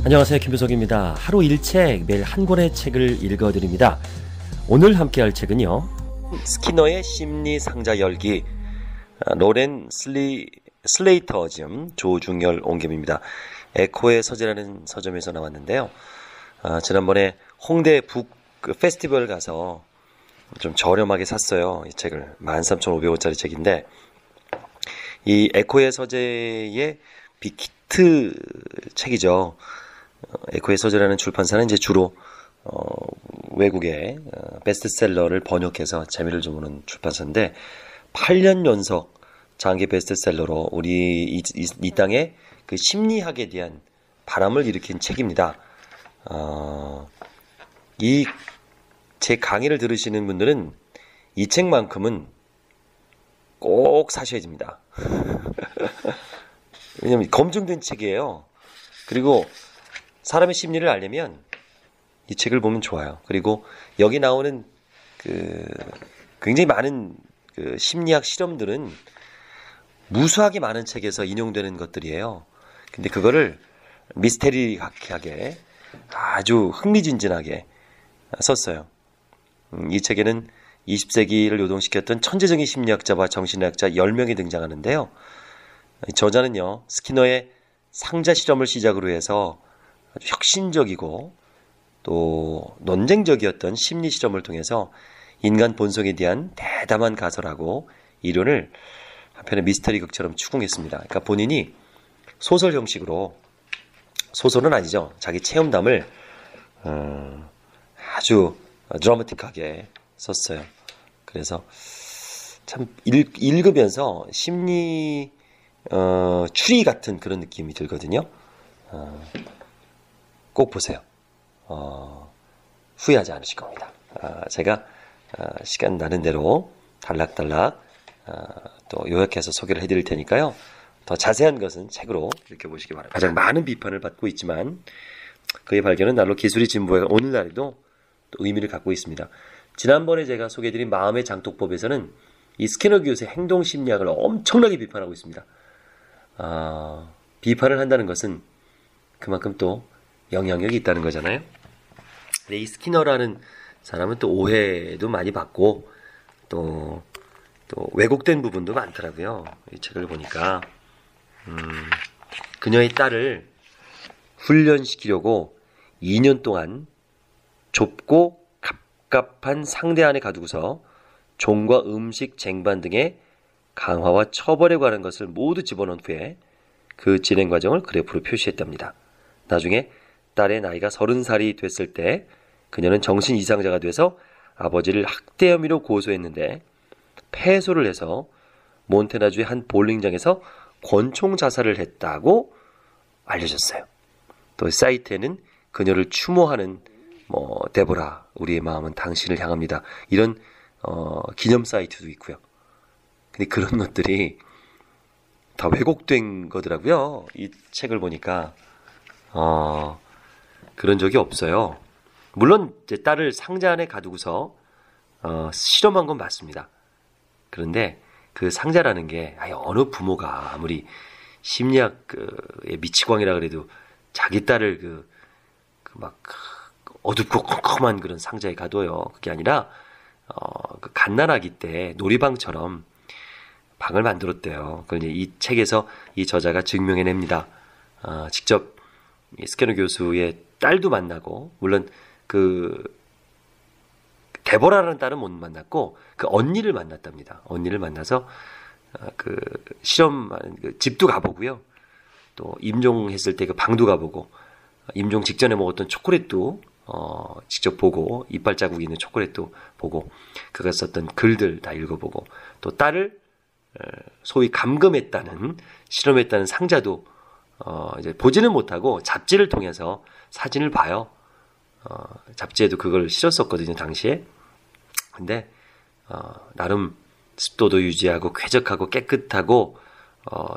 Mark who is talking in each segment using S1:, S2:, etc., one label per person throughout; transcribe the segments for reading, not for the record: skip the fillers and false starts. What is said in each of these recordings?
S1: 안녕하세요, 김효석입니다. 하루 일책, 매일 한 권의 책을 읽어드립니다. 오늘 함께할 책은요, 스키너의 심리 상자 열기, 로렌 슬레이터즘, 조중열 옹겸입니다. 에코의 서재라는 서점에서 나왔는데요. 지난번에 홍대 북 페스티벌 가서 좀 저렴하게 샀어요. 이 책을 13,500원짜리 책인데, 이 에코의 서재의 빅히트 책이죠. 에코의 서재라는 출판사는 이제 주로 외국의 베스트셀러를 번역해서 재미를 주는 출판사인데, 8년 연속 장기 베스트셀러로 우리 이 땅에 그 심리학에 대한 바람을 일으킨 책입니다. 이 제 강의를 들으시는 분들은 이 책만큼은 꼭 사셔야 됩니다. 왜냐면 검증된 책이에요. 그리고 사람의 심리를 알려면 이 책을 보면 좋아요. 그리고 여기 나오는 굉장히 많은 심리학 실험들은 무수하게 많은 책에서 인용되는 것들이에요. 근데 그거를 미스테리하게 아주 흥미진진하게 썼어요. 이 책에는 20세기를 요동시켰던 천재적인 심리학자와 정신의학자 10명이 등장하는데요. 저자는요, 스키너의 상자 실험을 시작으로 해서 아주 혁신적이고 또 논쟁적이었던 심리 실험을 통해서 인간 본성에 대한 대담한 가설하고 이론을 한편의 미스터리 극처럼 추궁했습니다. 그러니까 본인이 소설 형식으로, 소설은 아니죠, 자기 체험담을 아주 드라마틱하게 썼어요. 그래서 참 읽으면서 심리 추리 같은 그런 느낌이 들거든요. 꼭 보세요. 후회하지 않으실 겁니다. 제가 시간 나는 대로 단락단락 또 요약해서 소개를 해드릴 테니까요. 더 자세한 것은 책으로 읽어보시기 바랍니다. 가장 많은 비판을 받고 있지만 그의 발견은 날로 기술이 진보해 오늘날에도 또 의미를 갖고 있습니다. 지난번에 제가 소개해드린 마음의 장독법에서는 이 스키너 교수의 행동심리학을 엄청나게 비판하고 있습니다. 비판을 한다는 것은 그만큼 또 영향력이 있다는 거잖아요. 근데 이 스키너라는 사람은 또 오해도 많이 받고 또 왜곡된 부분도 많더라고요. 이 책을 보니까 그녀의 딸을 훈련시키려고 2년 동안 좁고 갑갑한 상대 안에 가두고서 종과 음식 쟁반 등의 강화와 처벌에 관한 것을 모두 집어넣은 후에 그 진행 과정을 그래프로 표시했답니다. 나중에 딸의 나이가 30살이 됐을 때 그녀는 정신 이상자가 돼서 아버지를 학대 혐의로 고소했는데 패소를 해서 몬테나주의 한 볼링장에서 권총 자살을 했다고 알려졌어요. 또 사이트에는 그녀를 추모하는 데보라, 우리의 마음은 당신을 향합니다, 이런 기념 사이트도 있고요. 근데 그런 것들이 다 왜곡된 거더라고요. 이 책을 보니까 그런 적이 없어요. 물론 제 딸을 상자 안에 가두고서 실험한 건 맞습니다. 그런데 그 상자라는 게 어느 부모가 아무리 심리학의 미치광이라 그래도 자기 딸을 막 어둡고 컴컴한 그런 상자에 가둬요. 그게 아니라 그 갓난아기 때 놀이방처럼 방을 만들었대요. 그걸 이제 이 책에서 이 저자가 증명해냅니다. 직접 스키너 교수의 딸도 만나고, 물론 그 데보라라는 딸은 못 만났고 그 언니를 만났답니다. 언니를 만나서 그 실험 집도 가보고요. 또 임종했을 때 그 방도 가보고, 임종 직전에 먹었던 초콜릿도 직접 보고, 이빨 자국이 있는 초콜릿도 보고, 그가 썼던 글들 다 읽어보고, 또 딸을 소위 감금했다는, 실험했다는 상자도 이제 보지는 못하고 잡지를 통해서 사진을 봐요. 잡지에도 그걸 실었었거든요, 당시에. 근데 나름 습도도 유지하고 쾌적하고 깨끗하고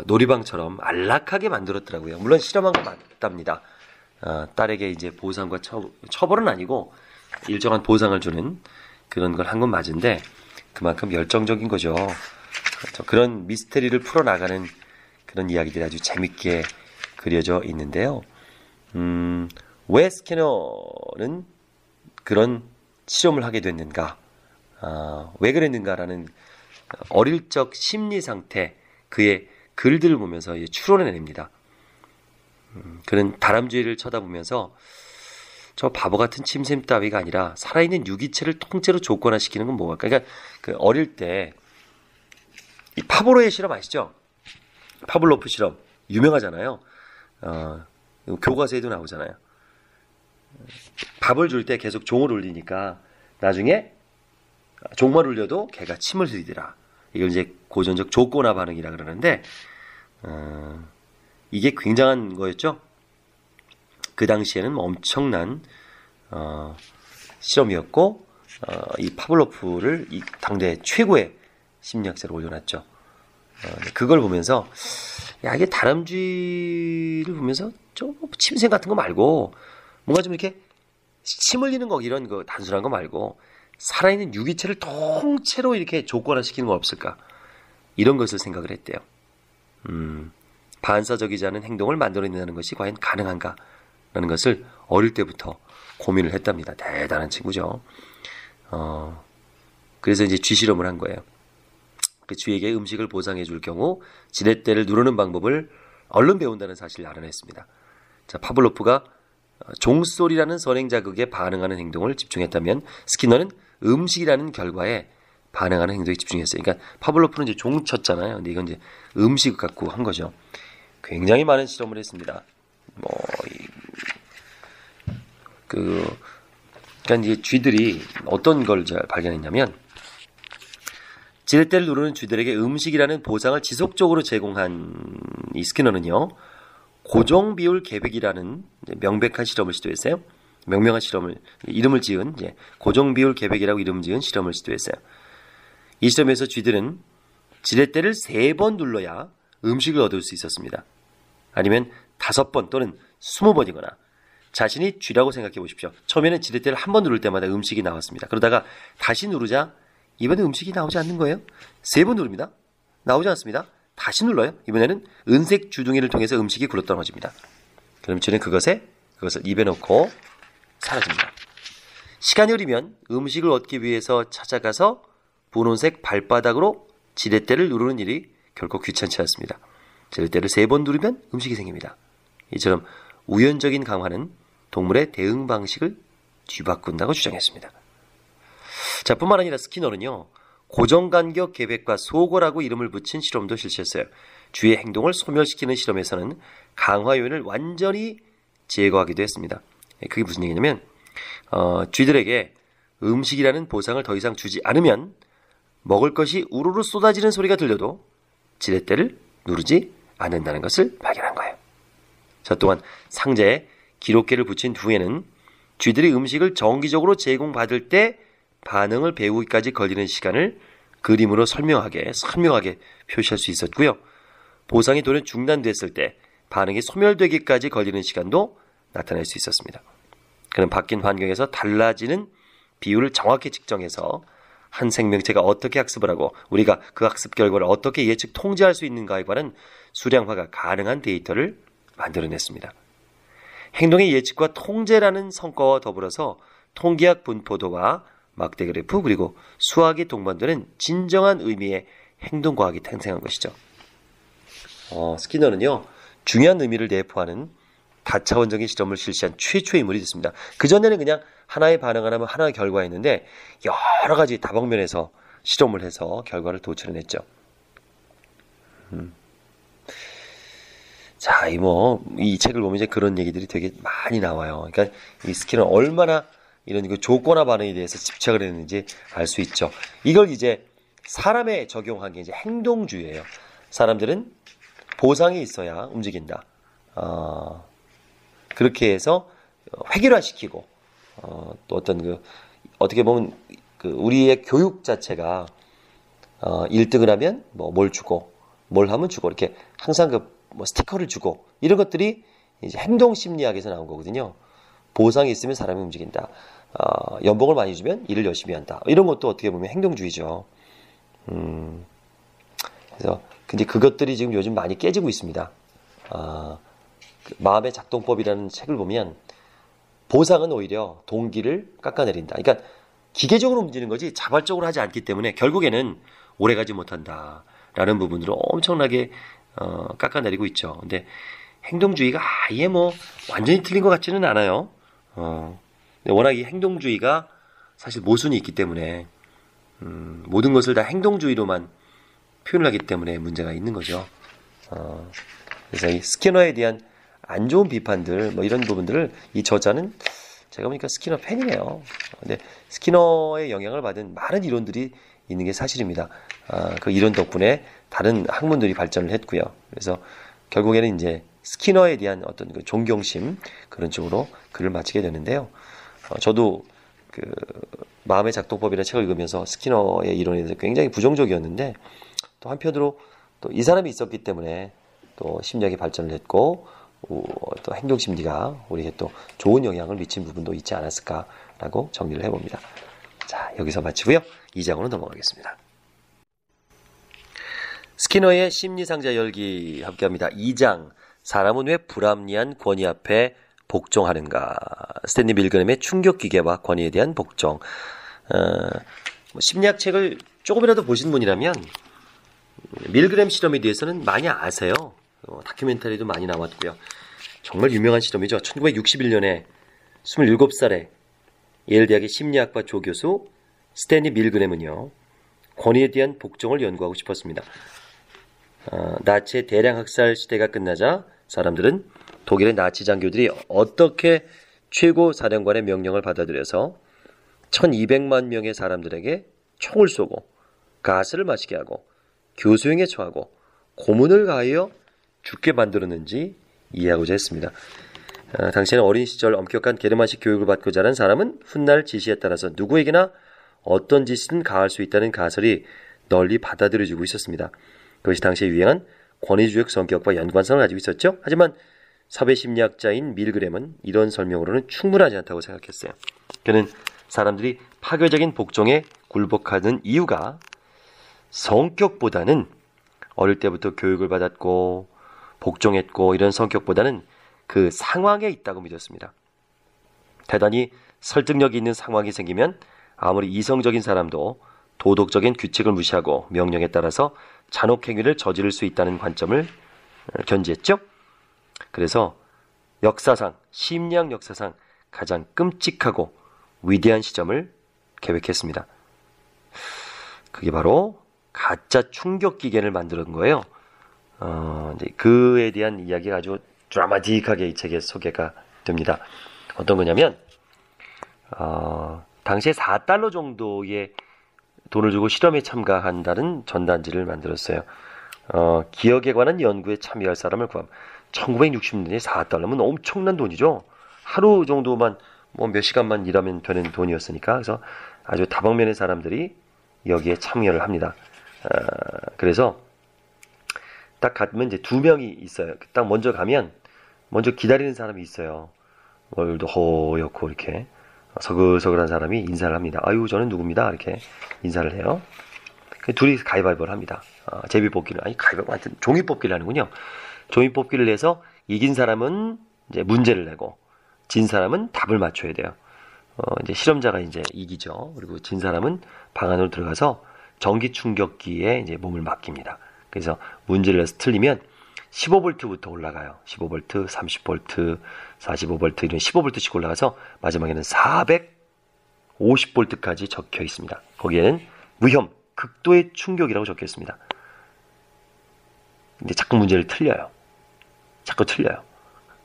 S1: 놀이방처럼 안락하게 만들었더라고요. 물론 실험한 건 맞답니다. 딸에게 이제 보상과 처벌은 아니고 일정한 보상을 주는 그런 걸 한 건 맞은데 그만큼 열정적인 거죠. 그런 미스테리를 풀어나가는 그런 이야기들이 아주 재밌게 그려져 있는데요. 왜 스키너는 그런 실험을 하게 됐는가? 왜 그랬는가라는 어릴 적 심리 상태, 그의 글들을 보면서 추론해냅니다. 그는 다람쥐를 쳐다보면서 저 바보 같은 침샘 따위가 아니라 살아있는 유기체를 통째로 조건화시키는 건 뭐가? 그러니까 그 어릴 때 이 파브로의 실험 아시죠? 파블로프 실험 유명하잖아요. 교과서에도 나오잖아요. 밥을 줄 때 계속 종을 울리니까 나중에 종만 울려도 개가 침을 흘리더라. 이걸 이제 고전적 조건화 반응이라 그러는데 이게 굉장한 거였죠. 그 당시에는 엄청난 실험이었고 이 파블로프를 이 당대 최고의 심리학자로 올려놨죠. 그걸 보면서 야 이게 다람쥐를 보면서 좀 침샘 같은 거 말고 뭔가 좀 이렇게 침 흘리는 거 이런 거 단순한 거 말고 살아있는 유기체를 통째로 이렇게 조건화시키는 건 없을까? 이런 것을 생각을 했대요. 반사적이지 않은 행동을 만들어낸다는 것이 과연 가능한가? 라는 것을 어릴 때부터 고민을 했답니다. 대단한 친구죠. 그래서 이제 쥐실험을 한 거예요. 그 쥐에게 음식을 보상해 줄 경우 지렛대를 누르는 방법을 얼른 배운다는 사실을 알아냈습니다. 자, 파블로프가 종소리라는 선행 자극에 반응하는 행동을 집중했다면 스키너는 음식이라는 결과에 반응하는 행동에 집중했어요. 그러니까 파블로프는 이제 종 쳤잖아요. 근데 이건 이제 음식 갖고 한 거죠. 굉장히 많은 실험을 했습니다. 그러니까 이제 쥐들이 어떤 걸 발견했냐면 지렛대를 누르는 쥐들에게 음식이라는 보상을 지속적으로 제공한 이 스키너는요, 고정 비율 계획이라는 명백한 실험을 시도했어요. 명명한 실험을 이름을 지은 고정 비율 계획이라고 이름 지은 실험을 시도했어요. 이 실험에서 쥐들은 지렛대를 3번 눌러야 음식을 얻을 수 있었습니다. 아니면 5번 또는 20번이거나 자신이 쥐라고 생각해 보십시오. 처음에는 지렛대를 한 번 누를 때마다 음식이 나왔습니다. 그러다가 다시 누르자 이번에 음식이 나오지 않는 거예요. 3번 누릅니다. 나오지 않습니다. 다시 눌러요. 이번에는 은색 주둥이를 통해서 음식이 굴러떨어집니다. 그럼 쥐는 그것을 입에 넣고 사라집니다. 시간이 흐르면 음식을 얻기 위해서 찾아가서 분홍색 발바닥으로 지렛대를 누르는 일이 결코 귀찮지 않습니다. 지렛대를 3번 누르면 음식이 생깁니다. 이처럼 우연적인 강화는 동물의 대응 방식을 뒤바꾼다고 주장했습니다. 자, 뿐만 아니라 스키너는요, 고정간격 계획과 소거라고 이름을 붙인 실험도 실시했어요. 쥐의 행동을 소멸시키는 실험에서는 강화 요인을 완전히 제거하기도 했습니다. 그게 무슨 얘기냐면 쥐들에게 음식이라는 보상을 더 이상 주지 않으면 먹을 것이 우르르 쏟아지는 소리가 들려도 지렛대를 누르지 않는다는 것을 발견한 거예요. 자, 또한 상자에 기록계를 붙인 후에는 쥐들이 음식을 정기적으로 제공받을 때 반응을 배우기까지 걸리는 시간을 그림으로 선명하게 표시할 수 있었고요. 보상이 돌연 중단됐을 때 반응이 소멸되기까지 걸리는 시간도 나타낼 수 있었습니다. 그는 바뀐 환경에서 달라지는 비율을 정확히 측정해서 한 생명체가 어떻게 학습을 하고 우리가 그 학습 결과를 어떻게 예측 통제할 수 있는가에 관한 수량화가 가능한 데이터를 만들어냈습니다. 행동의 예측과 통제라는 성과와 더불어서 통계학 분포도와 막대 그래프 그리고 수학이 동반되는 진정한 의미의 행동과학이 탄생한 것이죠. 스키너는요, 중요한 의미를 내포하는 다차원적인 실험을 실시한 최초의 인물이 됐습니다. 그전에는 그냥 하나의 반응을 하면 하나의 결과였는데 여러 가지 다방면에서 실험을 해서 결과를 도출해냈죠. 자, 이 책을 보면 이제 그런 얘기들이 되게 많이 나와요. 그러니까 이 스키너는 얼마나 이런 그 조건화 반응에 대해서 집착을 했는지 알 수 있죠. 이걸 이제 사람에 적용한 게 이제 행동주의예요. 사람들은 보상이 있어야 움직인다. 그렇게 해서 획일화시키고 또 어떻게 보면 우리의 교육 자체가 1등을 하면 뭘 주고 뭘 하면 주고 이렇게 항상 스티커를 주고 이런 것들이 이제 행동 심리학에서 나온 거거든요. 보상이 있으면 사람이 움직인다. 연봉을 많이 주면 일을 열심히 한다. 이런 것도 어떻게 보면 행동주의죠. 그래서 근데 그것들이 지금 요즘 많이 깨지고 있습니다. 그 마음의 작동법이라는 책을 보면 보상은 오히려 동기를 깎아내린다. 그러니까 기계적으로 움직이는 거지 자발적으로 하지 않기 때문에 결국에는 오래가지 못한다라는 부분으로 엄청나게 깎아내리고 있죠. 근데 행동주의가 아예 뭐 완전히 틀린 것 같지는 않아요. 워낙 이 행동주의가 사실 모순이 있기 때문에 모든 것을 다 행동주의로만 표현을 하기 때문에 문제가 있는 거죠. 그래서 이 스키너에 대한 안 좋은 비판들 뭐 이런 부분들을 이 저자는 제가 보니까 스키너 팬이네요. 근데 스키너의 영향을 받은 많은 이론들이 있는 게 사실입니다. 그 이론 덕분에 다른 학문들이 발전을 했고요. 그래서 결국에는 이제 스키너에 대한 어떤 그 존경심 그런 쪽으로 글을 마치게 되는데요. 저도 그 마음의 작동법이라는 책을 읽으면서 스키너의 이론에 대해서 굉장히 부정적이었는데 또 한편으로 또 이 사람이 있었기 때문에 또 심리학이 발전을 했고 또 행동심리가 우리에게 또 좋은 영향을 미친 부분도 있지 않았을까라고 정리를 해봅니다. 자, 여기서 마치고요. 2장으로 넘어가겠습니다. 스키너의 심리상자 열기 함께합니다. 2장, 사람은 왜 불합리한 권위 앞에 복종하는가? 스탠리 밀그램의 충격기계와 권위에 대한 복종. 심리학 책을 조금이라도 보신 분이라면 밀그램 실험에 대해서는 많이 아세요. 다큐멘터리도 많이 나왔고요. 정말 유명한 실험이죠. 1961년에 27살에 예일대학의 심리학과 조교수 스탠리 밀그램은요, 권위에 대한 복종을 연구하고 싶었습니다. 나치의 대량 학살 시대가 끝나자 사람들은 독일의 나치 장교들이 어떻게 최고 사령관의 명령을 받아들여서 1200만 명의 사람들에게 총을 쏘고 가스를 마시게 하고 교수형에 처하고 고문을 가하여 죽게 만들었는지 이해하고자 했습니다. 당시에는 어린 시절 엄격한 게르만식 교육을 받고 자란 사람은 훗날 지시에 따라서 누구에게나 어떤 짓이든 가할 수 있다는 가설이 널리 받아들여지고 있었습니다. 그것이 당시에 유행한 권위주의적 성격과 연관성을 가지고 있었죠. 하지만 사회심리학자인 밀그램은 이런 설명으로는 충분하지 않다고 생각했어요. 그는 사람들이 파괴적인 복종에 굴복하는 이유가 성격보다는 어릴 때부터 교육을 받았고 복종했고 이런 성격보다는 그 상황에 있다고 믿었습니다. 대단히 설득력이 있는 상황이 생기면 아무리 이성적인 사람도 도덕적인 규칙을 무시하고 명령에 따라서 잔혹행위를 저지를 수 있다는 관점을 견지했죠. 그래서 역사상, 심리학 역사상 가장 끔찍하고 위대한 시점을 계획했습니다. 그게 바로 가짜 충격기계를 만드는 거예요. 이제 그에 대한 이야기가 아주 드라마틱하게 이 책에 소개가 됩니다. 어떤 거냐면 당시에 4달러 정도의 돈을 주고 실험에 참가한다는 전단지를 만들었어요. 기억에 관한 연구에 참여할 사람을 구함. 1960년에 4달러면 엄청난 돈이죠. 하루 정도만 뭐 몇 시간만 일하면 되는 돈이었으니까. 그래서 아주 다방면의 사람들이 여기에 참여를 합니다. 그래서 딱 가면 이제 2명이 있어요. 딱 먼저 가면 먼저 기다리는 사람이 있어요. 얼굴도 허옇고 이렇게 서글서글한 사람이 인사를 합니다. 아유, 저는 누굽니다. 이렇게 인사를 해요. 둘이 가위바위보를 합니다. 제비뽑기를, 아니 가위바위보, 하여튼 종이뽑기를 하는군요. 종이뽑기를 해서 이긴 사람은 이제 문제를 내고 진 사람은 답을 맞춰야 돼요. 이제 실험자가 이제 이기죠. 그리고 진 사람은 방 안으로 들어가서 전기 충격기에 이제 몸을 맡깁니다. 그래서 문제를 내서 틀리면 15V부터 올라가요. 15V, 30V, 45V 이런 15V씩 올라가서 마지막에는 450V까지 적혀 있습니다. 거기에는 위험, 극도의 충격이라고 적혀 있습니다. 근데 자꾸 문제를 틀려요. 자꾸 틀려요.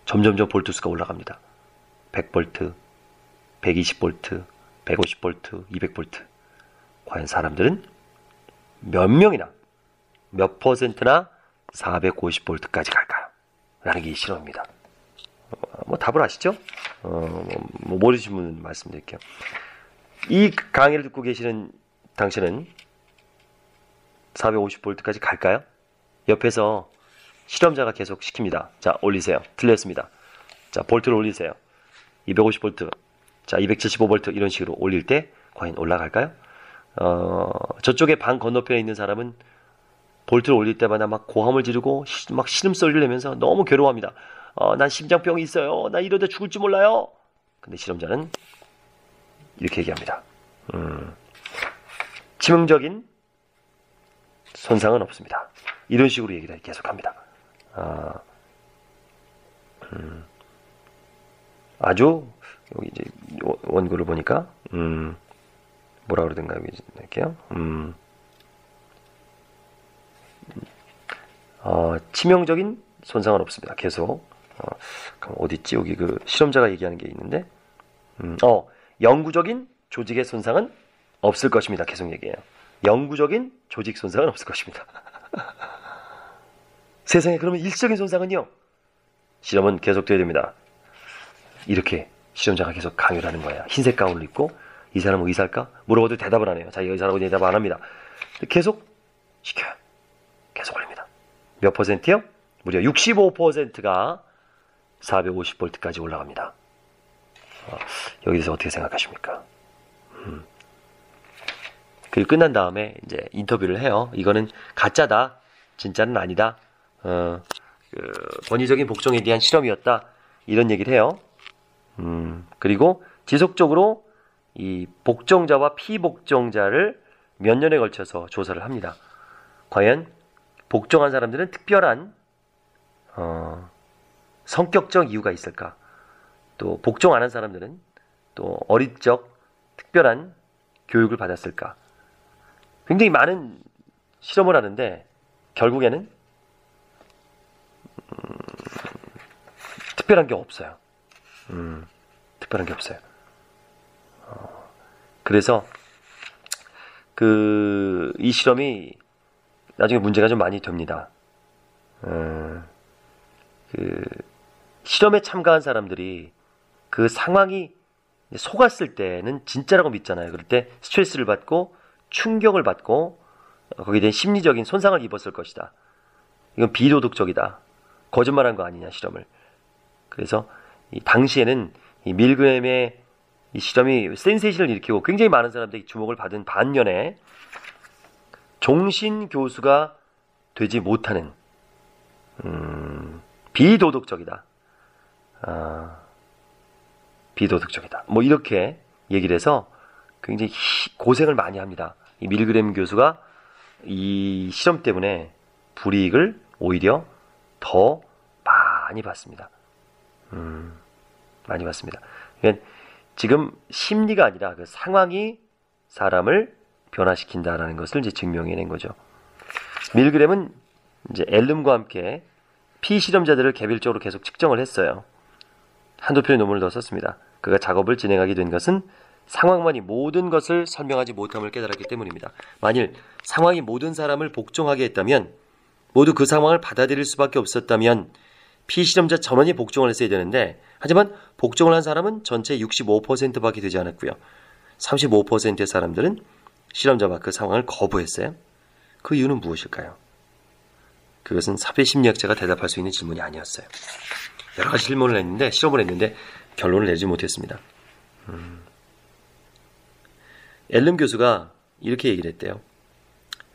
S1: 점점점 볼트수가 올라갑니다. 100V, 120V, 150V, 200V. 과연 사람들은 몇 명이나, 몇 퍼센트나 450V까지 갈까요? 라는 게 이 실험입니다. 뭐 답을 아시죠? 뭐 모르시는 분 말씀드릴게요. 이 강의를 듣고 계시는 당신은 450V까지 갈까요? 옆에서 실험자가 계속 시킵니다. 자, 올리세요. 틀렸습니다. 자, 볼트를 올리세요. 250V, 자, 275V 이런 식으로 올릴 때 과연 올라갈까요? 저쪽에 방 건너편에 있는 사람은 볼트를 올릴 때마다 막 고함을 지르고 막 신음소리를 내면서 너무 괴로워합니다. 난 심장병이 있어요. 나 이러다 죽을 줄 몰라요. 근데 실험자는 이렇게 얘기합니다. 치명적인 손상은 없습니다. 이런 식으로 얘기를 계속합니다. 아주 여기 이제 원고를 보니까 뭐라 그러던가 여기 할게요. 치명적인 손상은 없습니다. 계속 그럼 어디 있지? 여기 그 실험자가 얘기하는 게 있는데 영구적인 조직의 손상은 없을 것입니다. 계속 얘기해요. 영구적인 조직 손상은 없을 것입니다. 세상에 그러면 일시적인 손상은요? 실험은 계속돼야 됩니다. 이렇게 실험자가 계속 강요를 하는 거야. 흰색 가운을 입고 이 사람은 의사일까? 물어봐도 대답을 안 해요. 자기가 의사라고 대답 안 합니다. 계속 시켜요. 계속 올립니다. 몇 퍼센트요? 무려 65%가 450V까지 올라갑니다. 여기서 어떻게 생각하십니까? 그리고 끝난 다음에 이제 인터뷰를 해요. 이거는 가짜다. 진짜는 아니다. 권위적인 복종에 대한 실험이었다. 이런 얘기를 해요. 그리고 지속적으로 이 복종자와 피복종자를 몇 년에 걸쳐서 조사를 합니다. 과연 복종한 사람들은 특별한 성격적 이유가 있을까? 또 복종 안 한 사람들은 또 어릴 적 특별한 교육을 받았을까? 굉장히 많은 실험을 하는데 결국에는 특별한 게 없어요. 특별한 게 없어요. 그래서 이 실험이 나중에 문제가 좀 많이 됩니다. 실험에 참가한 사람들이 그 상황이 속았을 때는 진짜라고 믿잖아요. 그럴 때 스트레스를 받고 충격을 받고 거기에 대한 심리적인 손상을 입었을 것이다. 이건 비도덕적이다. 거짓말한 거 아니냐 실험을. 그래서 당시에는 이 밀그램의 이 실험이 센세이션을 일으키고 굉장히 많은 사람들이 주목을 받은 반면에 종신 교수가 되지 못하는 비도덕적이다. 비도덕적이다. 뭐 이렇게 얘기를 해서 굉장히 고생을 많이 합니다. 이 밀그램 교수가 이 실험 때문에 불이익을 오히려 더 많이 받습니다. 많이 받습니다. 그러니까 지금 심리가 아니라 그 상황이 사람을 변화시킨다라는 것을 이제 증명해낸 거죠. 밀그램은 이제 앨름과 함께 피실험자들을 개별적으로 계속 측정을 했어요. 한두 편의 논문을 더 썼습니다. 그가 작업을 진행하게 된 것은 상황만이 모든 것을 설명하지 못함을 깨달았기 때문입니다. 만일 상황이 모든 사람을 복종하게 했다면 모두 그 상황을 받아들일 수밖에 없었다면 피실험자 전원이 복종을 했어야 되는데 하지만 복종을 한 사람은 전체 65%밖에 되지 않았고요. 35%의 사람들은 실험자와 그 상황을 거부했어요. 그 이유는 무엇일까요? 그것은 사회심리학자가 대답할 수 있는 질문이 아니었어요. 여러 가지 질문을 했는데 실험을 했는데 결론을 내지 못했습니다. 앨름 교수가 이렇게 얘기를 했대요.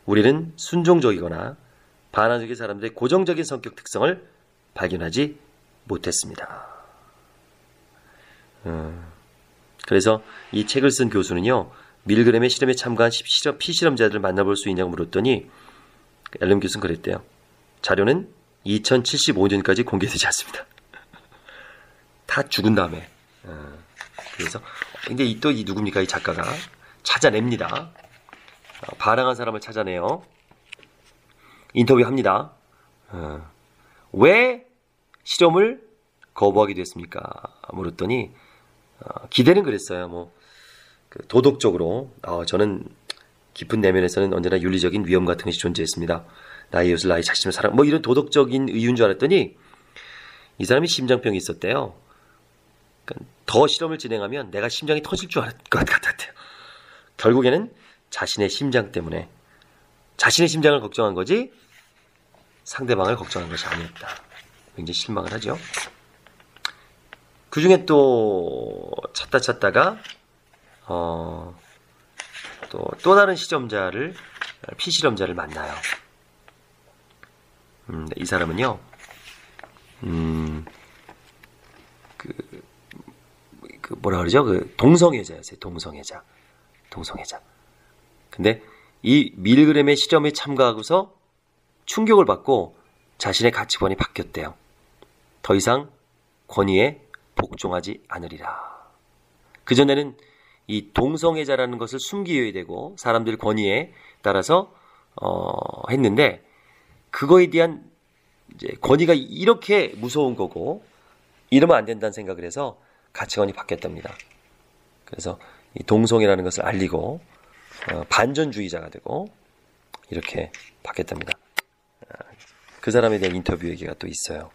S1: 우리는 순종적이거나 반항적인 사람들의 고정적인 성격 특성을 발견하지 못했습니다. 그래서 이 책을 쓴 교수는요. 밀그램의 실험에 참가한 피실험자들을 만나볼 수 있냐고 물었더니 앨름 교수는 그랬대요. 자료는 2075년까지 공개되지 않습니다. 다 죽은 다음에. 그래서 근데 또 이 누굽니까? 이 작가가 찾아냅니다. 반항한 사람을 찾아내요. 인터뷰합니다. 왜 실험을 거부하게 됐습니까? 물었더니 기대는 그랬어요. 도덕적으로 저는 깊은 내면에서는 언제나 윤리적인 위험 같은 것이 존재했습니다. 나의 이웃을 나의 자신을 사랑 이런 도덕적인 이유인 줄 알았더니 이 사람이 심장병이 있었대요. 그러니까 더 실험을 진행하면 내가 심장이 터질 줄 알 것 같았대요. 결국에는 자신의 심장 때문에 자신의 심장을 걱정한 거지 상대방을 걱정한 것이 아니었다. 굉장히 실망을 하죠. 그 중에 또 찾다가 또 다른 피실험자를 만나요. 이 사람은요, 뭐라 그러죠? 그 동성애자였어요. 동성애자. 근데 이 밀그램의 실험에 참가하고서 충격을 받고 자신의 가치관이 바뀌었대요. 더 이상 권위에 복종하지 않으리라. 그전에는 이 동성애자라는 것을 숨기어야 되고 사람들 권위에 따라서 했는데 그거에 대한 이제 권위가 이렇게 무서운 거고 이러면 안 된다는 생각을 해서 가치관이 바뀌었답니다. 그래서 이 동성애라는 것을 알리고 반전주의자가 되고 이렇게 바뀌었답니다. 그 사람에 대한 인터뷰 얘기가 또 있어요.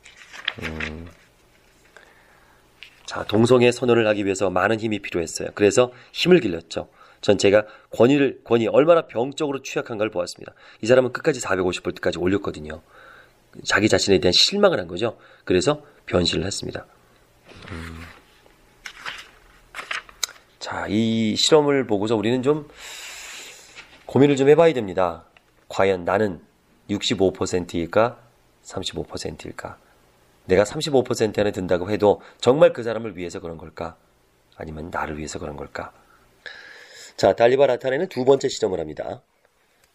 S1: 자, 동성애 선언을 하기 위해서 많은 힘이 필요했어요. 그래서 힘을 길렀죠. 전 제가 권위 얼마나 병적으로 취약한가를 보았습니다. 이 사람은 끝까지 450볼트까지 올렸거든요. 자기 자신에 대한 실망을 한 거죠. 그래서 변신을 했습니다. 자, 이 실험을 보고서 우리는 좀 고민을 좀 해봐야 됩니다. 과연 나는 65%일까? 35%일까? 내가 35% 안에 든다고 해도 정말 그 사람을 위해서 그런 걸까? 아니면 나를 위해서 그런 걸까? 자, 달리바 라탄에는 두 번째 실험을 합니다.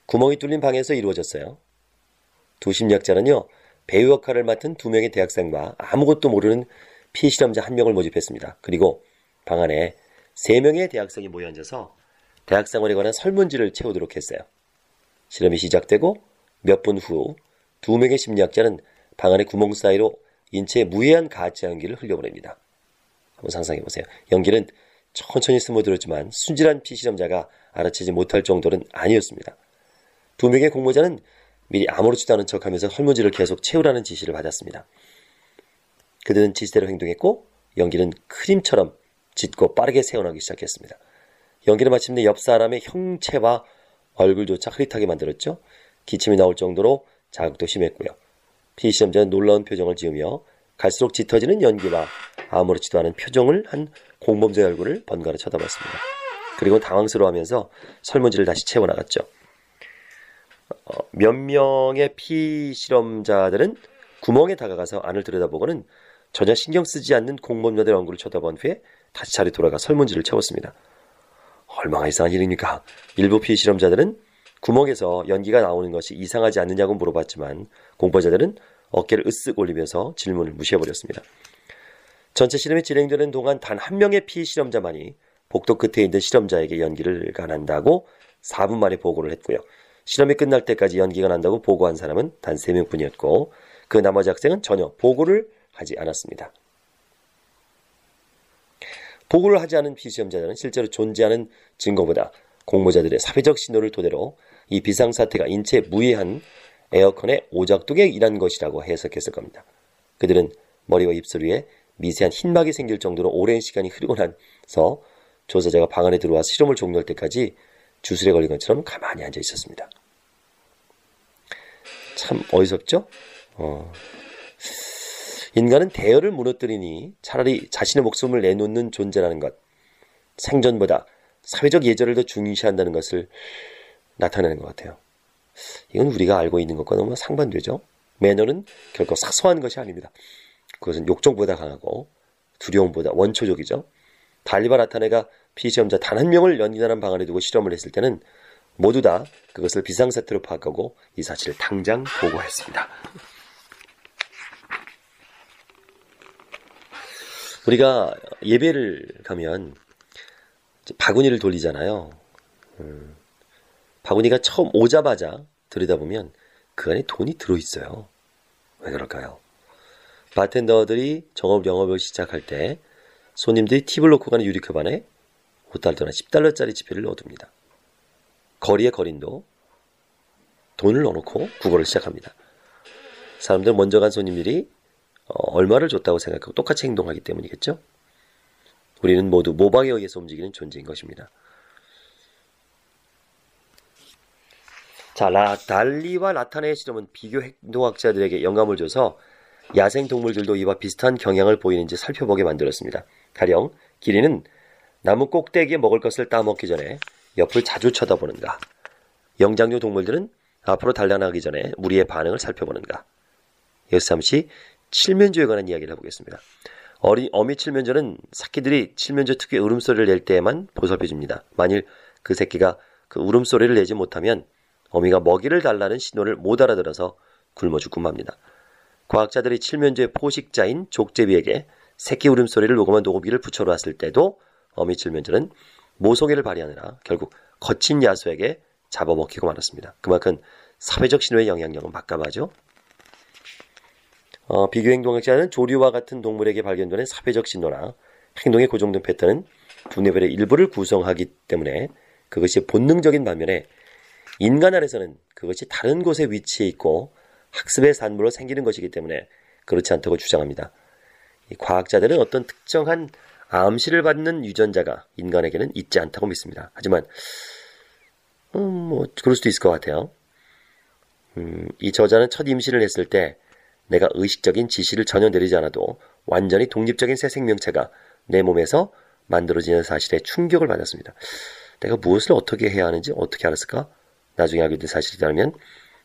S1: 구멍이 뚫린 방에서 이루어졌어요. 두 심리학자는요, 배우 역할을 맡은 두 명의 대학생과 아무것도 모르는 피실험자 한 명을 모집했습니다. 그리고 방 안에 세 명의 대학생이 모여 앉아서 대학생활에 관한 설문지를 채우도록 했어요. 실험이 시작되고 몇 분 후 두 명의 심리학자는 방 안의 구멍 사이로 인체에 무해한 가짜 연기를 흘려보냅니다. 한번 상상해보세요. 연기는 천천히 스며들었지만 순진한 피실험자가 알아채지 못할 정도는 아니었습니다. 두 명의 공모자는 미리 아무렇지도 않은 척하면서 설문지를 계속 채우라는 지시를 받았습니다. 그들은 지시대로 행동했고 연기는 크림처럼 짙고 빠르게 새어나오기 시작했습니다. 연기는 마침내 옆 사람의 형체와 얼굴조차 흐릿하게 만들었죠. 기침이 나올 정도로 자극도 심했고요. 피실험자는 놀라운 표정을 지으며 갈수록 짙어지는 연기와 아무렇지도 않은 표정을 한 공범자의 얼굴을 번갈아 쳐다봤습니다. 그리고 당황스러워하면서 설문지를 다시 채워나갔죠. 몇 명의 피실험자들은 구멍에 다가가서 안을 들여다보고는 전혀 신경 쓰지 않는 공범자들의 얼굴을 쳐다본 후에 다시 자리에 돌아가 설문지를 채웠습니다. 얼마나 이상한 일입니까? 일부 피실험자들은 구멍에서 연기가 나오는 것이 이상하지 않느냐고 물어봤지만 공범자들은 어깨를 으쓱 올리면서 질문을 무시해버렸습니다. 전체 실험이 진행되는 동안 단 한 명의 피실험자만이 복도 끝에 있는 실험자에게 연기가 난다고 4분 만에 보고를 했고요. 실험이 끝날 때까지 연기가 난다고 보고한 사람은 단 3명뿐이었고 그 나머지 학생은 전혀 보고를 하지 않았습니다. 보고를 하지 않은 피실험자들은 실제로 존재하는 증거보다 공모자들의 사회적 신호를 토대로 이 비상사태가 인체에 무해한 에어컨의 오작동에 일한 것이라고 해석했을 겁니다. 그들은 머리와 입술 위에 미세한 흰막이 생길 정도로 오랜 시간이 흐르고 나서 조사자가 방 안에 들어와 실험을 종료할 때까지 주술에 걸린 것처럼 가만히 앉아 있었습니다. 참 어이섭죠? 인간은 대열을 무너뜨리니 차라리 자신의 목숨을 내놓는 존재라는 것, 생존보다 사회적 예절을 더 중시한다는 것을 나타내는 것 같아요. 이건 우리가 알고 있는 것과 너무 상반되죠. 매너는 결코 사소한 것이 아닙니다. 그것은 욕정보다 강하고 두려움보다 원초적이죠. 달리바 라타네가 피실험자 단 한 명을 연기나는 방 안에 두고 실험을 했을 때는 모두 다 그것을 비상사태로 파악하고 이 사실을 당장 보고했습니다. 우리가 예배를 가면 바구니를 돌리잖아요. 바구니가 처음 오자마자 들여다보면 그 안에 돈이 들어있어요. 왜 그럴까요? 바텐더들이 영업을 시작할 때 손님들이 팁을 놓고 가는 유리컵 안에 5달러나 10달러짜리 지폐를 넣어둡니다. 거리의 거린도 돈을 넣어놓고 국어를 시작합니다. 사람들 먼저 간 손님들이 얼마를 줬다고 생각하고 똑같이 행동하기 때문이겠죠? 우리는 모두 모방에 의해서 움직이는 존재인 것입니다. 자, 달리와 라타네의 실험은 비교 행동학자들에게 영감을 줘서 야생동물들도 이와 비슷한 경향을 보이는지 살펴보게 만들었습니다. 가령 기린은 나무 꼭대기에 먹을 것을 따먹기 전에 옆을 자주 쳐다보는가? 영장류 동물들은 앞으로 달려나가기 전에 무리의 반응을 살펴보는가? 여기서 잠시 칠면조에 관한 이야기를 해보겠습니다. 어미 칠면조는 새끼들이 칠면조 특유의 울음소리를 낼 때에만 보살펴줍니다. 만일 그 새끼가 그 울음소리를 내지 못하면 어미가 먹이를 달라는 신호를 못 알아들어서 굶어 죽고 맙니다. 과학자들이 칠면조의 포식자인 족제비에게 새끼 울음소리를 녹음한 녹음기를 붙여놓았을 때도 어미 칠면조는 모성애를 발휘하느라 결국 거친 야수에게 잡아먹히고 말았습니다. 그만큼 사회적 신호의 영향력은 막강하죠. 비교행동학자는 조류와 같은 동물에게 발견되는 사회적 신호나 행동의 고정된 패턴은 두뇌별의 일부를 구성하기 때문에 그것이 본능적인 반면에 인간 안에서는 그것이 다른 곳에 위치해 있고 학습의 산물로 생기는 것이기 때문에 그렇지 않다고 주장합니다. 과학자들은 어떤 특정한 암시를 받는 유전자가 인간에게는 있지 않다고 믿습니다. 하지만 그럴 수도 있을 것 같아요. 이 저자는 첫 임신을 했을 때 내가 의식적인 지시를 전혀 내리지 않아도 완전히 독립적인 새 생명체가 내 몸에서 만들어지는 사실에 충격을 받았습니다. 내가 무엇을 어떻게 해야 하는지 어떻게 알았을까? 나중에 알게 된 사실이라면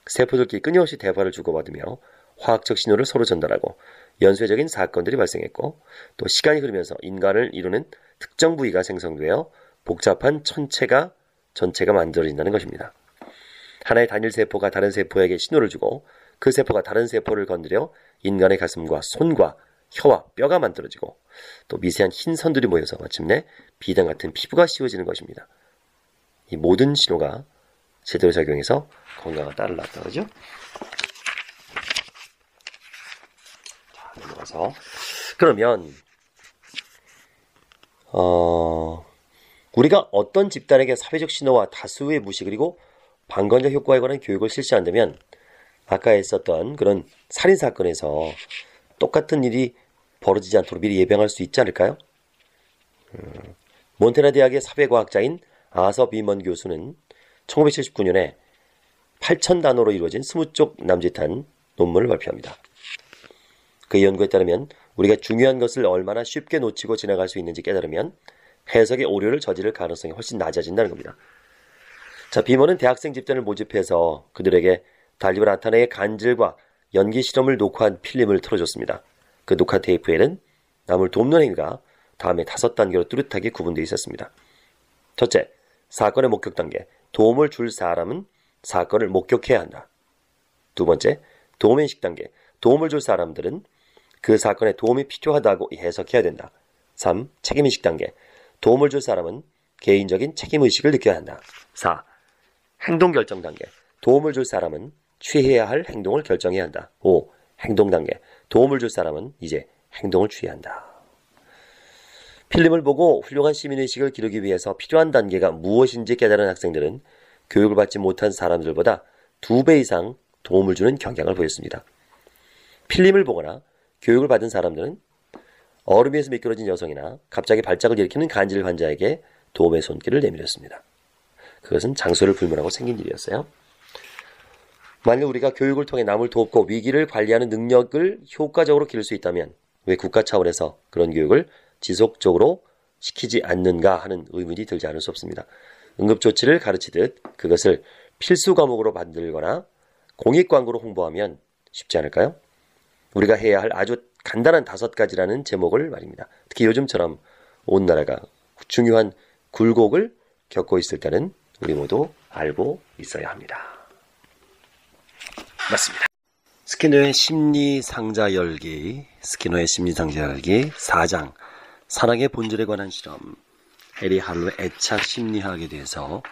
S1: 세포들끼리 끊임없이 대화를 주고받으며 화학적 신호를 서로 전달하고 연쇄적인 사건들이 발생했고 또 시간이 흐르면서 인간을 이루는 특정 부위가 생성되어 복잡한 전체가 만들어진다는 것입니다. 하나의 단일 세포가 다른 세포에게 신호를 주고 그 세포가 다른 세포를 건드려 인간의 가슴과 손과 혀와 뼈가 만들어지고 또 미세한 흰 선들이 모여서 마침내 비단 같은 피부가 씌워지는 것입니다. 이 모든 신호가 제대로 작용해서 건강한 딸을 낳았다 그러죠? 자, 넘어가서 그러면 우리가 어떤 집단에게 사회적 신호와 다수의 무시 그리고 방관자 효과에 관한 교육을 실시한다면 아까 했었던 그런 살인사건에서 똑같은 일이 벌어지지 않도록 미리 예방할 수 있지 않을까요? 몬테나 대학의 사회과학자인 아서 비먼 교수는 1979년에 8,000단어로 이루어진 20쪽 남짓한 논문을 발표합니다. 그의 연구에 따르면 우리가 중요한 것을 얼마나 쉽게 놓치고 지나갈 수 있는지 깨달으면 해석의 오류를 저지를 가능성이 훨씬 낮아진다는 겁니다. 자, 비먼은 대학생 집단을 모집해서 그들에게 달리브 나타네의 간질과 연기 실험을 녹화한 필름을 틀어줬습니다. 그 녹화 테이프에는 남을 돕는 행위가 다음에 5단계로 뚜렷하게 구분되어 있었습니다. 첫째, 사건의 목격 단계. 도움을 줄 사람은 사건을 목격해야 한다. 두 번째, 도움인식 단계. 도움을 줄 사람들은 그 사건에 도움이 필요하다고 해석해야 된다. 3. 책임인식 단계. 도움을 줄 사람은 개인적인 책임의식을 느껴야 한다. 4. 행동 결정 단계. 도움을 줄 사람은 취해야 할 행동을 결정해야 한다. 5. 행동 단계. 도움을 줄 사람은 이제 행동을 취해야 한다. 필름을 보고 훌륭한 시민의식을 기르기 위해서 필요한 단계가 무엇인지 깨달은 학생들은 교육을 받지 못한 사람들보다 2배 이상 도움을 주는 경향을 보였습니다. 필름을 보거나 교육을 받은 사람들은 얼음 위에서 미끄러진 여성이나 갑자기 발작을 일으키는 간질 환자에게 도움의 손길을 내밀었습니다. 그것은 장소를 불문하고 생긴 일이었어요. 만일 우리가 교육을 통해 남을 돕고 위기를 관리하는 능력을 효과적으로 기를 수 있다면 왜 국가 차원에서 그런 교육을 지속적으로 시키지 않는가 하는 의문이 들지 않을 수 없습니다. 응급조치를 가르치듯 그것을 필수 과목으로 만들거나 공익광고로 홍보하면 쉽지 않을까요? 우리가 해야 할 아주 간단한 5가지라는 제목을 말입니다. 특히 요즘처럼 온 나라가 중요한 굴곡을 겪고 있을 때는 우리 모두 알고 있어야 합니다. 맞습니다. 스키너의 심리상자 열기, 스키너의 심리상자 열기 4장, 사랑의 본질에 관한 실험, 해리 할로의 애착 심리학에 대해서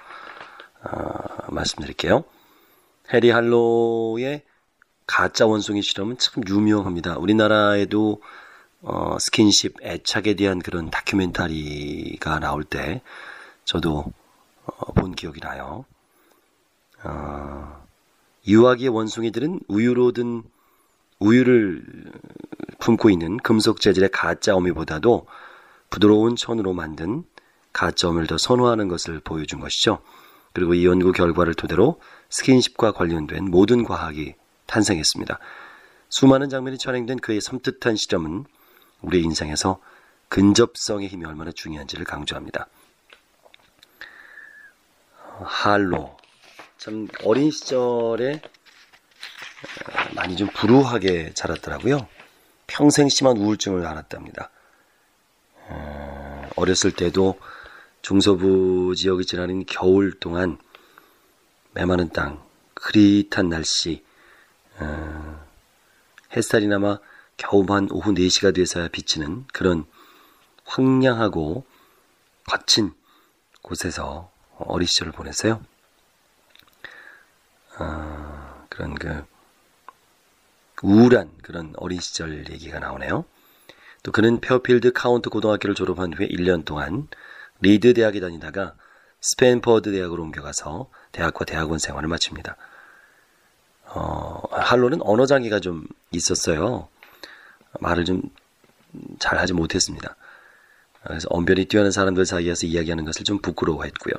S1: 말씀드릴게요. 해리 할로의 가짜 원숭이 실험은 참 유명합니다. 우리나라에도 스킨십, 애착에 대한 그런 다큐멘터리가 나올 때 저도 본 기억이 나요. 유아기의 원숭이들은 우유를 품고 있는 금속 재질의 가짜 어미보다도 부드러운 천으로 만든 가짜 어미를 더 선호하는 것을 보여준 것이죠. 그리고 이 연구 결과를 토대로 스킨십과 관련된 모든 과학이 탄생했습니다. 수많은 장면이 촬영된 그의 섬뜩한 실험은 우리의 인생에서 근접성의 힘이 얼마나 중요한지를 강조합니다. 할로, 참 어린 시절에 많이 좀 불우하게 자랐더라고요. 평생 심한 우울증을 앓았답니다. 어렸을 때도 중서부 지역을 지나는 겨울 동안 메마른 땅, 흐릿한 날씨, 햇살이나마 겨우만 오후 4시가 돼서야 비치는 그런 황량하고 거친 곳에서 어린 시절을 보냈어요. 그런 우울한 그런 어린 시절 얘기가 나오네요. 또 그는 페어필드 카운트 고등학교를 졸업한 후에 1년 동안 리드 대학에 다니다가 스탠퍼드 대학으로 옮겨가서 대학과 대학원 생활을 마칩니다. 할로는 언어 장애가 좀 있었어요. 말을 좀 잘하지 못했습니다. 그래서 언변이 뛰어난 사람들 사이에서 이야기하는 것을 좀 부끄러워했고요.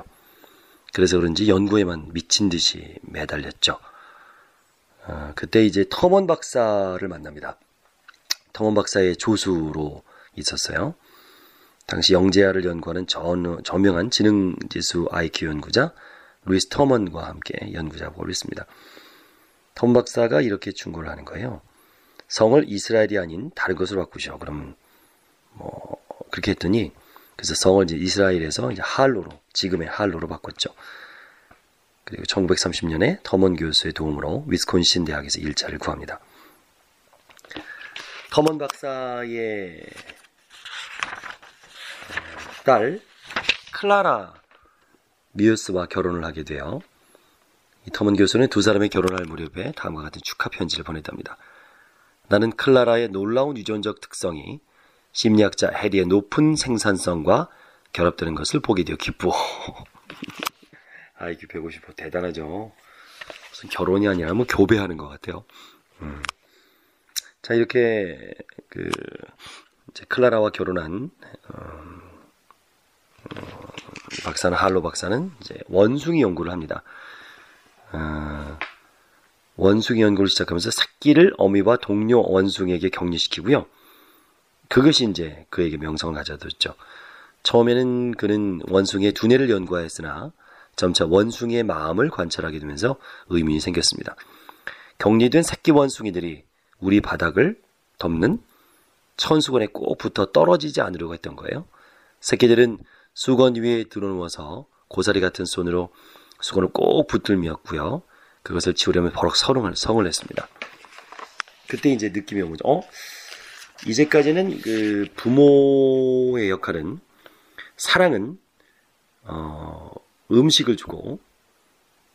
S1: 그래서 그런지 연구에만 미친 듯이 매달렸죠. 그때 이제 터먼 박사를 만납니다. 터먼 박사의 조수로 있었어요. 당시 영재아를 연구하는 저명한 지능지수 IQ 연구자 루이스 터먼과 함께 연구작업을 했습니다. 터먼 박사가 이렇게 충고를 하는 거예요. 성을 이스라엘이 아닌 다른 것으로 바꾸셔. 그럼 그렇게 했더니 그래서 성을 이제 이스라엘에서 이제 할로로, 지금의 할로로 바꿨죠. 그리고 1930년에 터먼 교수의 도움으로 위스콘신 대학에서 일자를 구합니다. 터먼 박사의 딸 클라라 미우스와 결혼을 하게 돼요. 이 터먼 교수는 두 사람이 결혼할 무렵에 다음과 같은 축하 편지를 보냈답니다. 나는 클라라의 놀라운 유전적 특성이 심리학자 해리의 높은 생산성과 결합되는 것을 보게 되어 기쁘어. IQ 155 대단하죠. 무슨 결혼이 아니라 뭐 교배하는 것 같아요. 자, 이렇게 이제 클라라와 결혼한 박사는 할로 박사는 이제 원숭이 연구를 합니다. 원숭이 연구를 시작하면서 새끼를 어미와 동료 원숭이에게 격리시키고요. 그것이 이제 그에게 명성을 가져뒀죠. 처음에는 그는 원숭이의 두뇌를 연구하였으나 점차 원숭이의 마음을 관찰하게 되면서 의문이 생겼습니다. 격리된 새끼 원숭이들이 우리 바닥을 덮는 천수건에 꼭 붙어 떨어지지 않으려고 했던 거예요. 새끼들은 수건 위에 들어누워서 고사리 같은 손으로 수건을 꼭 붙들미었고요. 그것을 치우려면 버럭 성을 했습니다. 그때 이제 느낌이 온 거죠. 이제까지는 그 부모의 역할은 사랑은 음식을 주고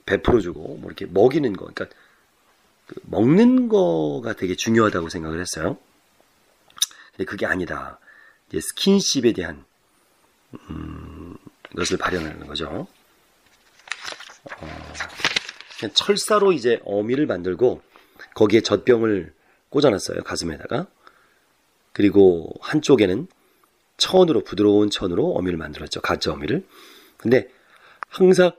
S1: 베풀어 주고 뭐 이렇게 먹이는 거, 그러니까 먹는 거가 되게 중요하다고 생각을 했어요. 근데 그게 아니다. 이제 스킨십에 대한 것을 발현하는 거죠. 그냥 철사로 이제 어미를 만들고 거기에 젖병을 꽂아놨어요. 가슴에다가. 그리고 한쪽에는 천으로, 부드러운 천으로 어미를 만들었죠. 가짜 어미를. 근데 항상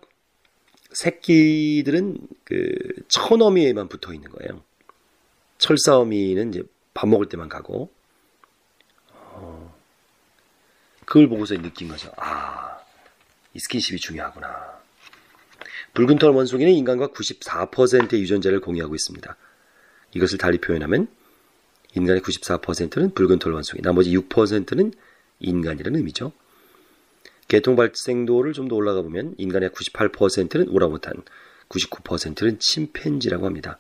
S1: 새끼들은 그 천어미에만 붙어 있는 거예요. 철사 어미는 이제 밥 먹을 때만 가고, 그걸 보고서 느낀 거죠. 이 스킨십이 중요하구나. 붉은 털 원숭이는 인간과 94%의 유전자를 공유하고 있습니다. 이것을 달리 표현하면 인간의 94%는 붉은 털 원숭이, 나머지 6%는 인간이라는 의미죠. 계통 발생도를 좀 더 올라가 보면 인간의 98%는 오랑우탄, 99%는 침팬지라고 합니다.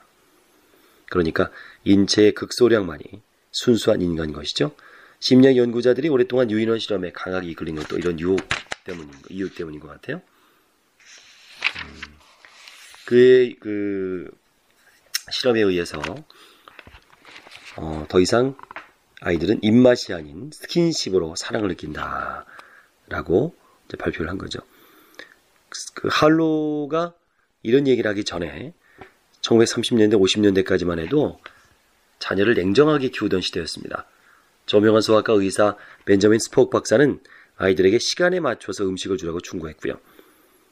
S1: 그러니까 인체의 극소량만이 순수한 인간인 것이죠. 심리학 연구자들이 오랫동안 유인원 실험에 강하게 이끌린 것도 이런 이유 때문인 것 같아요. 그의 그 실험에 의해서 더 이상 아이들은 입맛이 아닌 스킨십으로 사랑을 느낀다라고 이제 발표를 한 거죠. 그 할로가 이런 얘기를 하기 전에 1930년대, 50년대까지만 해도 자녀를 냉정하게 키우던 시대였습니다. 저명한 소아과 의사 벤저민 스포크 박사는 아이들에게 시간에 맞춰서 음식을 주라고 충고했고요.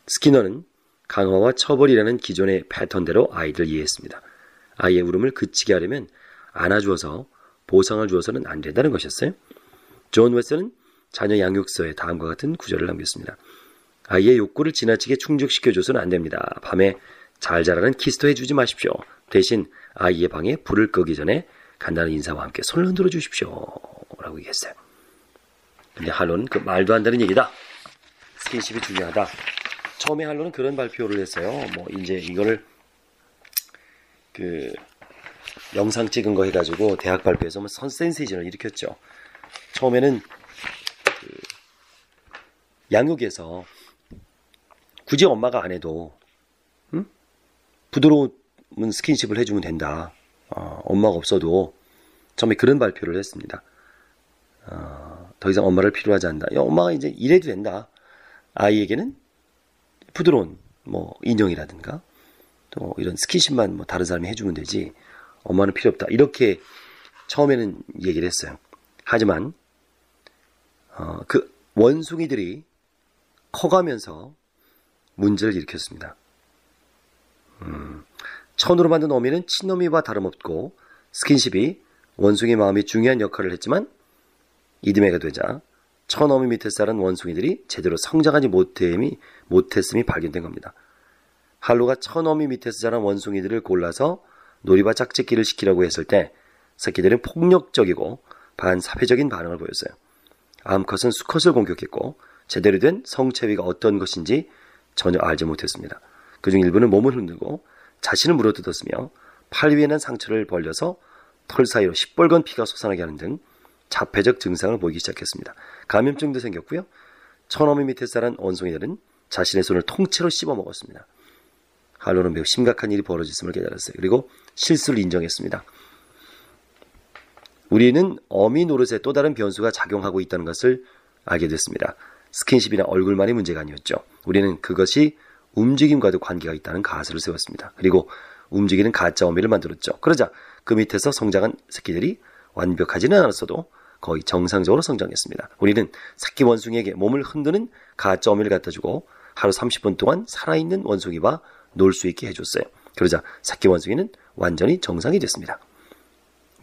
S1: 스키너는 강화와 처벌이라는 기존의 패턴대로 아이들을 이해했습니다. 아이의 울음을 그치게 하려면 안아주어서 보상을 주어서는 안 된다는 것이었어요. 존 웨스는 자녀 양육서에 다음과 같은 구절을 남겼습니다. 아이의 욕구를 지나치게 충족시켜줘서는 안 됩니다. 밤에 잘 자라는 키스도 해주지 마십시오. 대신 아이의 방에 불을 끄기 전에 간단한 인사와 함께 손을 흔들어 주십시오. 라고 얘기했어요. 근데 할로는 그 말도 안 되는 얘기다. 스킨십이 중요하다. 처음에 할로는 그런 발표를 했어요. 뭐 이제 이거를 그 영상 찍은 거 해가지고 대학 발표에서 뭐 센세이션을 일으켰죠. 처음에는 그 양육에서 굳이 엄마가 안 해도 부드러운 스킨십을 해주면 된다. 엄마가 없어도 처음에 그런 발표를 했습니다. 더 이상 엄마를 필요하지 않는다. 엄마가 이제 이래도 된다. 아이에게는 부드러운 뭐 인형이라든가 또 이런 스킨십만 뭐 다른 사람이 해주면 되지 엄마는 필요 없다. 이렇게 처음에는 얘기를 했어요. 하지만 그 원숭이들이 커가면서 문제를 일으켰습니다. 천으로 만든 어미는 친어미와 다름없고 스킨십이 원숭이의 마음이 중요한 역할을 했지만 이듬해가 되자 천어미 밑에 자란 원숭이들이 제대로 성장하지 못했음이 발견된 겁니다. 할로가 천어미 밑에서 자란 원숭이들을 골라서 놀이와 짝짓기를 시키려고 했을 때 새끼들은 폭력적이고 반사회적인 반응을 보였어요. 암컷은 수컷을 공격했고 제대로 된 성체위가 어떤 것인지 전혀 알지 못했습니다. 그중 일부는 몸을 흔들고 자신을 물어뜯었으며 팔 위에 난 상처를 벌려서 털 사이로 시뻘건 피가 솟아나게 하는 등 자폐적 증상을 보이기 시작했습니다. 감염증도 생겼고요. 천어미 밑에 자란 원숭이들은 자신의 손을 통째로 씹어먹었습니다. 할로는 매우 심각한 일이 벌어졌음을 깨달았어요. 그리고 실수를 인정했습니다. 우리는 어미 노릇에 또 다른 변수가 작용하고 있다는 것을 알게 됐습니다. 스킨십이나 얼굴만이 문제가 아니었죠. 우리는 그것이 움직임과도 관계가 있다는 가설을 세웠습니다. 그리고 움직이는 가짜 어미를 만들었죠. 그러자 그 밑에서 성장한 새끼들이 완벽하지는 않았어도 거의 정상적으로 성장했습니다. 우리는 새끼 원숭이에게 몸을 흔드는 가짜 어미를 갖다주고 하루 30분 동안 살아있는 원숭이와 놀 수 있게 해줬어요. 그러자 새끼 원숭이는 완전히 정상이 됐습니다.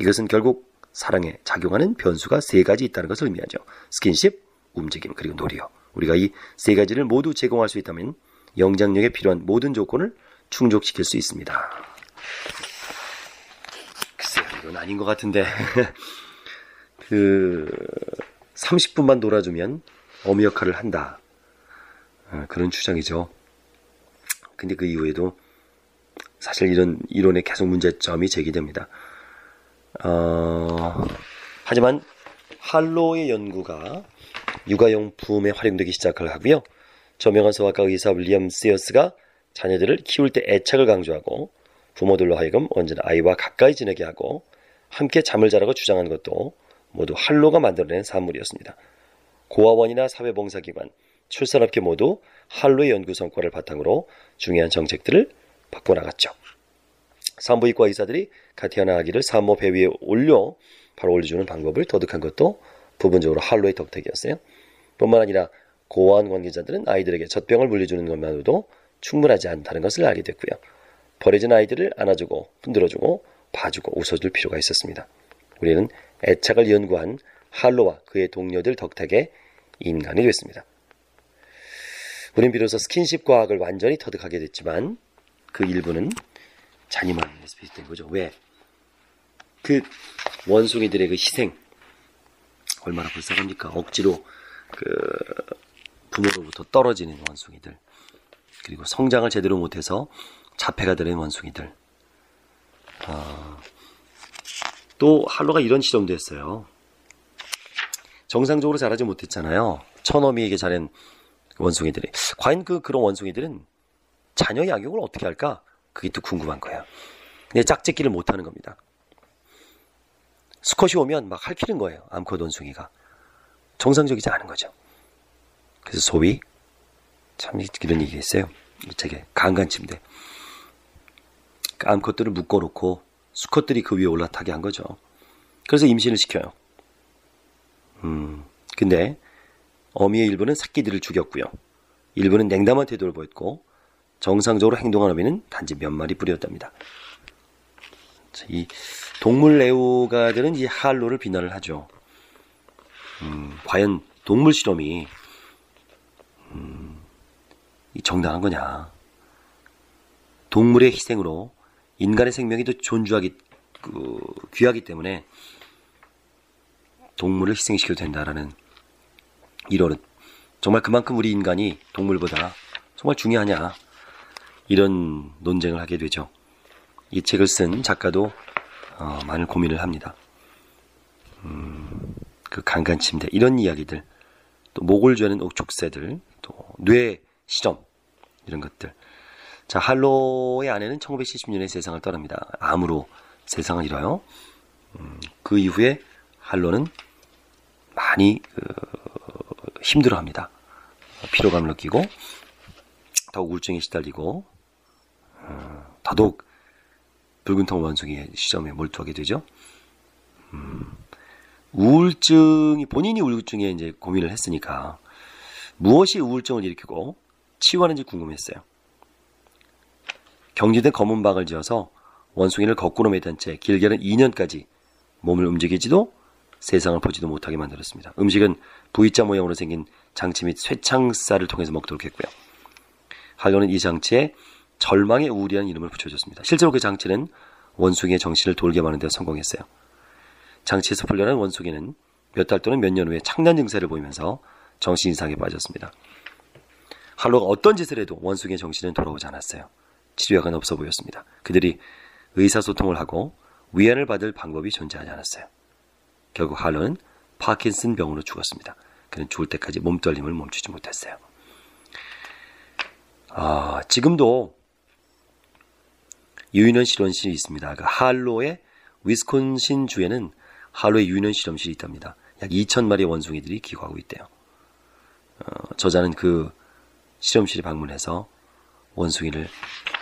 S1: 이것은 결국 사랑에 작용하는 변수가 3가지 있다는 것을 의미하죠. 스킨십, 움직임, 그리고 놀이요. 우리가 이 3가지를 모두 제공할 수 있다면 영장력에 필요한 모든 조건을 충족시킬 수 있습니다. 글쎄요, 이건 아닌 것 같은데 30분만 놀아주면 어미 역할을 한다. 그런 주장이죠. 근데 그 이후에도 사실 이런 이론에 계속 문제점이 제기됩니다. 하지만 할로의 연구가 육아용품에 활용되기 시작을 하고요. 저명한 소아과 의사 윌리엄 시어스가 자녀들을 키울 때 애착을 강조하고 부모들로 하여금 언제나 아이와 가까이 지내게 하고 함께 잠을 자라고 주장한 것도 모두 할로가 만들어낸 산물이었습니다. 고아원이나 사회봉사기관, 출산업계 모두 할로의 연구 성과를 바탕으로 중요한 정책들을 바꿔나갔죠. 산부인과 의사들이 갓 태어난 아기를 산모 배 위에 바로 올려주는 방법을 터득한 것도 부분적으로 할로의 덕택이었어요. 뿐만 아니라 고아원 관계자들은 아이들에게 젖병을 물려주는 것만으로도 충분하지 않다는 것을 알게 됐고요. 버려진 아이들을 안아주고 흔들어주고 봐주고 웃어줄 필요가 있었습니다. 우리는 애착을 연구한 할로와 그의 동료들 덕택에 인간이 됐습니다. 우린 비로소 스킨십 과학을 완전히 터득하게 됐지만 그 일부는 잔인함에서 비롯된 거죠. 왜? 그 원숭이들의 그 희생 얼마나 불쌍합니까? 억지로 부모로부터 떨어지는 원숭이들, 그리고 성장을 제대로 못해서 자폐가 되는 원숭이들. 또 할로가 이런 실험도 했어요. 정상적으로 자라지 못했잖아요. 천어미에게 자란 원숭이들이. 과연 그런 원숭이들은 자녀 양육을 어떻게 할까? 그게 또 궁금한 거예요. 근데 짝짓기를 못하는 겁니다. 수컷이 오면 막 핥히는 거예요. 암컷 원숭이가. 정상적이지 않은 거죠. 그래서 소위 참 이런 얘기 있어요. 이 책에 강간침대. 암컷들을 묶어놓고 수컷들이 그 위에 올라타게 한 거죠. 그래서 임신을 시켜요. 근데 어미의 일부는 새끼들을 죽였고요. 일부는 냉담한 태도를 보였고 정상적으로 행동한 어미는 단지 몇 마리 뿌렸답니다. 이 동물 애호가들은 이 할로를 비난을 하죠. 과연 동물 실험이 정당한 거냐? 동물의 희생으로 인간의 생명이 더 귀하기 때문에 동물을 희생시켜도 된다라는 1월은 정말 그만큼 우리 인간이 동물보다 정말 중요하냐, 이런 논쟁을 하게 되죠. 이 책을 쓴 작가도 많은 고민을 합니다. 그 강간침대 이런 이야기들, 또 목을 죄는 족쇄들, 또 뇌 실험 이런 것들. 자, 할로의 아내는 1970년에 세상을 떠납니다. 암으로 세상을 잃어요. 그 이후에 할로는 많이 힘들어합니다. 피로감을 느끼고 더욱 우울증에 시달리고 더더욱 붉은통 원숭이의 시험에 몰두하게 되죠. 본인이 우울증에 이제 고민을 했으니까 무엇이 우울증을 일으키고 치유하는지 궁금했어요. 경직된 검은 박을 지어서 원숭이를 거꾸로 매단 채 길게는 2년까지 몸을 움직이지도 세상을 보지도 못하게 만들었습니다. 음식은 V자 모양으로 생긴 장치 및 쇠창살을 통해서 먹도록 했고요. 할로는 이 장치에 절망의 우울이라는 이름을 붙여줬습니다. 실제로 그 장치는 원숭이의 정신을 돌게 만드는 데 성공했어요. 장치에서 풀려난 원숭이는 몇 달 또는 몇 년 후에 창난 증세를 보이면서 정신 이상에 빠졌습니다. 할로가 어떤 짓을 해도 원숭이의 정신은 돌아오지 않았어요. 치료약은 없어 보였습니다. 그들이 의사소통을 하고 위안을 받을 방법이 존재하지 않았어요. 결국 할로는 파킨슨 병으로 죽었습니다. 그는 죽을 때까지 몸떨림을 멈추지 못했어요. 지금도 유인원 실험실이 있습니다. 그 할로의 위스콘신 주에는 할로의 유인원 실험실이 있답니다. 약 2,000마리의 원숭이들이 기거하고 있대요. 저자는 그 실험실에 방문해서 원숭이를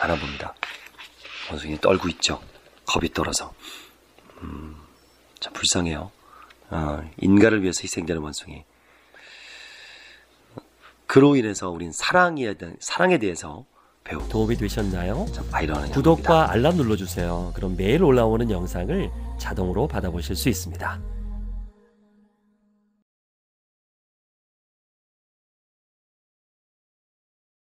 S1: 안아봅니다. 원숭이 떨고 있죠. 겁이 떨어서. 참 불쌍해요. 인간을 위해서 희생되는 원숭이. 그로 인해서 우린 사랑에 대해서 배우고.
S2: 도움이 되셨나요?
S1: 참 아이러니합니다.
S2: 구독과 알람 눌러주세요. 그럼 매일 올라오는 영상을 자동으로 받아보실 수 있습니다.